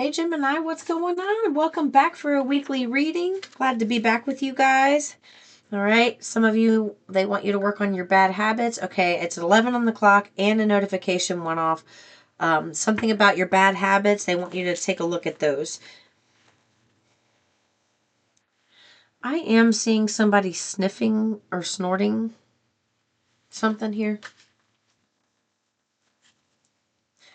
Hey Gemini, what's going on? Welcome back for a weekly reading. Glad to be back with you guys. All right, some of you, they want you to work on your bad habits. Okay, it's 11 on the clock and a notification went off. Something about your bad habits. They want you to take a look at those. I am seeing somebody sniffing or snorting something here.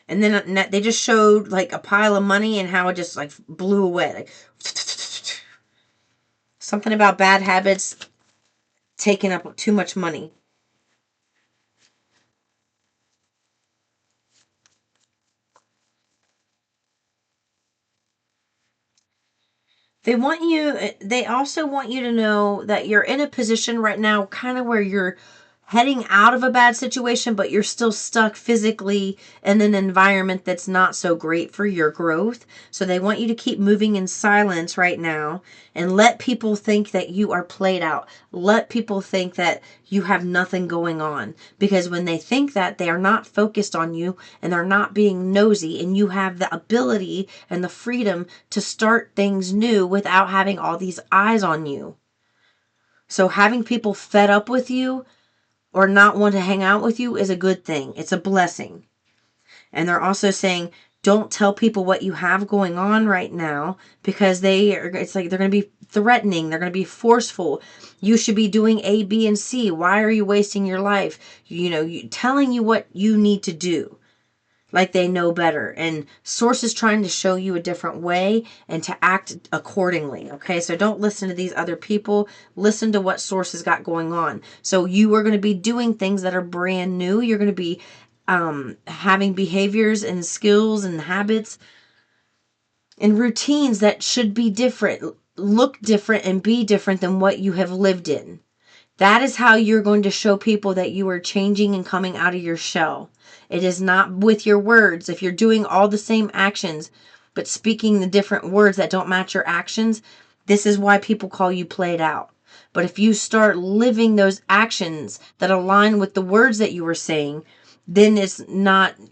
And then they just showed like a pile of money and how it just like blew away. Like something about bad habits taking up too much money. They also want you to know that you're in a position right now, kind of where you're heading out of a bad situation, but you're still stuck physically in an environment that's not so great for your growth. So they want you to keep moving in silence right now and let people think that you are played out. Let people think that you have nothing going on. Because when they think that, they are not focused on you and they're not being nosy, and you have the ability and the freedom to start things new without having all these eyes on you. So having people fed up with you or not want to hang out with you is a good thing. It's a blessing. And they're also saying, don't tell people what you have going on right now, because it's like they're going to be threatening. They're going to be forceful. You should be doing A, B, and C. Why are you wasting your life? Telling you what you need to do. Like they know better. And source is trying to show you a different way and to act accordingly. Okay, so don't listen to these other people. Listen to what source has got going on. So you are going to be doing things that are brand new. You're going to be having behaviors and skills and habits and routines that should be different, look different, and be different than what you have lived in. That is how you're going to show people that you are changing and coming out of your shell. It is not with your words. If you're doing all the same actions, but speaking the different words that don't match your actions, this is why people call you played out. But if you start living those actions that align with the words that you were saying, then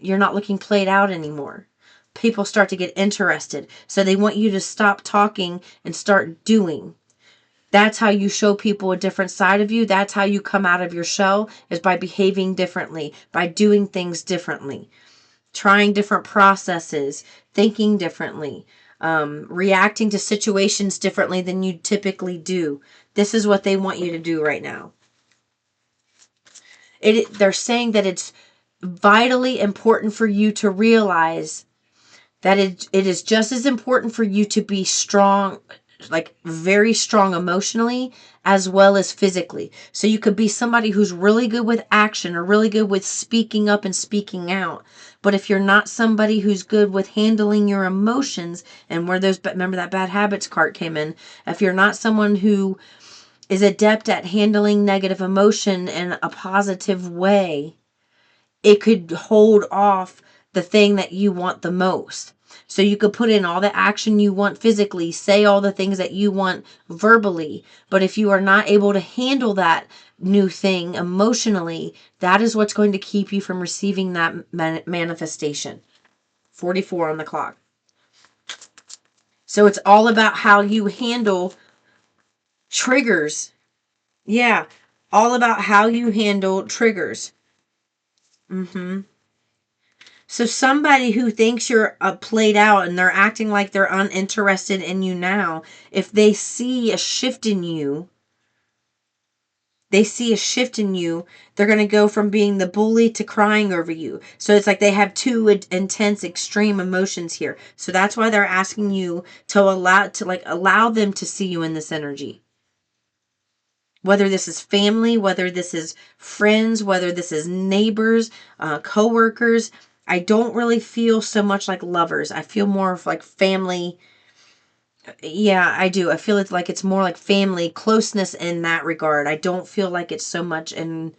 you're not looking played out anymore. People start to get interested. So they want you to stop talking and start doing. That's how you show people a different side of you. That's how you come out of your shell, is by behaving differently, by doing things differently, trying different processes, thinking differently, reacting to situations differently than you typically do. This is what they want you to do right now. They're saying that it's vitally important for you to realize that it is just as important for you to be strong, like very strong emotionally as well as physically. So you could be somebody who's really good with action or really good with speaking up and speaking out. But if you're not somebody who's good with handling your emotions, and remember that bad habits card came in, if you're not someone who is adept at handling negative emotion in a positive way, it could hold off the thing that you want the most. So you could put in all the action you want physically, say all the things that you want verbally. But if you are not able to handle that new thing emotionally, that is what's going to keep you from receiving that manifestation. 44 on the clock. So it's all about how you handle triggers. Yeah, all about how you handle triggers. Mm-hmm. So somebody who thinks you're played out and they're acting like they're uninterested in you now, if they see a shift in you, they're going to go from being the bully to crying over you. So it's like they have two intense, extreme emotions here. So that's why they're asking you to allow them to see you in this energy. Whether this is family, whether this is friends, whether this is neighbors, coworkers. I don't really feel so much like lovers. I feel more of like family. Yeah, I do. I feel like it's more like family closeness in that regard. I don't feel like it's so much in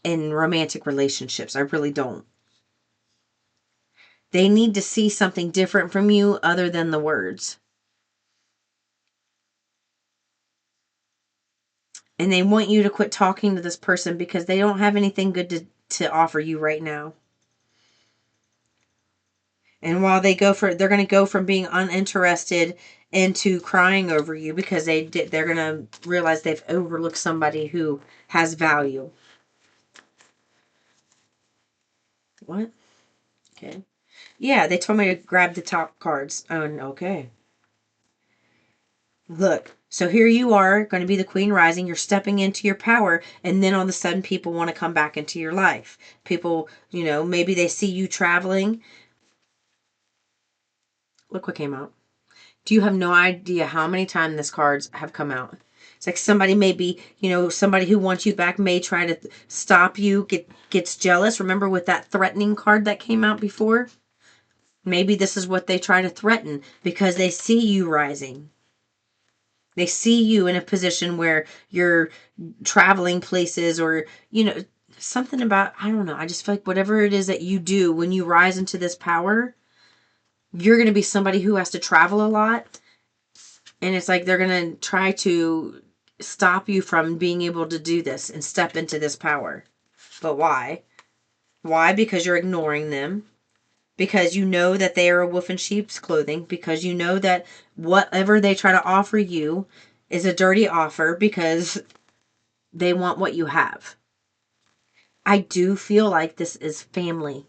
romantic relationships. I really don't. They need to see something different from you other than the words. And they want you to quit talking to this person because they don't have anything good to offer you right now. And while they're going to go from being uninterested into crying over you because they're going to realize they've overlooked somebody who has value. What? Okay. Yeah, they told me to grab the top cards. Oh, okay. Look, so here you are, going to be the Queen Rising. You're stepping into your power, and then all of a sudden people want to come back into your life. People, maybe they see you traveling. Look what came out. Do you have no idea how many times this cards have come out? It's like somebody maybe, somebody who wants you back may try to stop you, gets jealous. Remember with that threatening card that came out before? Maybe this is what they try to threaten because they see you rising. They see you in a position where you're traveling places or, something about, I don't know. I just feel like whatever it is that you do when you rise into this power, you're going to be somebody who has to travel a lot. And it's like they're going to try to stop you from being able to do this and step into this power. But why? Why? Because you're ignoring them. Because you know that they are a wolf in sheep's clothing. Because you know that whatever they try to offer you is a dirty offer because they want what you have. I do feel like this is family.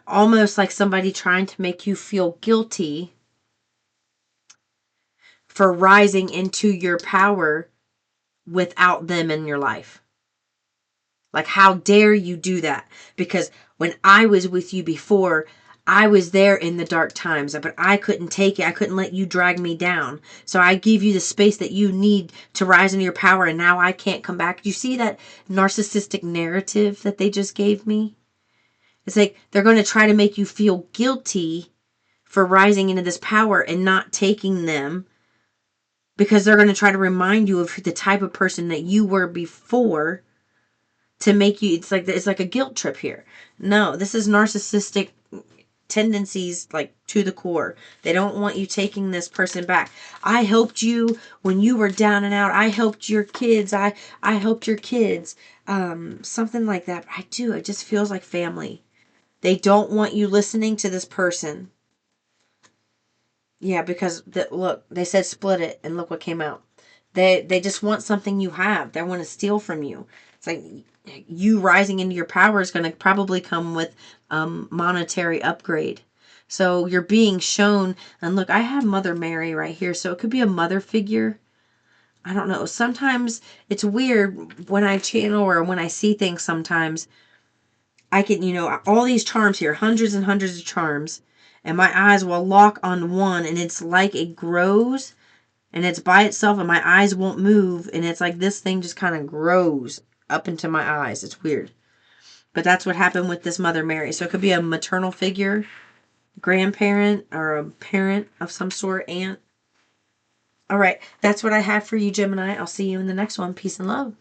Almost like somebody trying to make you feel guilty for rising into your power without them in your life. Like, how dare you do that? Because when I was with you before, I was there in the dark times, but I couldn't take it. I couldn't let you drag me down. So I gave you the space that you need to rise into your power, and now I can't come back. Do you see that narcissistic narrative that they just gave me? It's like they're going to try to make you feel guilty for rising into this power and not taking them, because they're going to try to remind you of the type of person that you were before, to make you, it's like a guilt trip here. No, this is narcissistic tendencies, like to the core. They don't want you taking this person back. I helped you when you were down and out. I helped your kids. I helped your kids. Something like that. I do. It just feels like family. They don't want you listening to this person. Yeah, because look, they said split it, and look what came out. They just want something you have. They want to steal from you. It's like you rising into your power is going to probably come with monetary upgrade. So you're being shown, and look, I have Mother Mary right here, so it could be a mother figure. I don't know. Sometimes it's weird when I channel or when I see things. Sometimes I can, all these charms here, hundreds and hundreds of charms, and my eyes will lock on one, and it's like it grows, and it's by itself, and my eyes won't move, and it's like this thing just kind of grows up into my eyes. It's weird. But that's what happened with this Mother Mary. So it could be a maternal figure, grandparent, or a parent of some sort, aunt. All right, that's what I have for you, Gemini. I'll see you in the next one. Peace and love.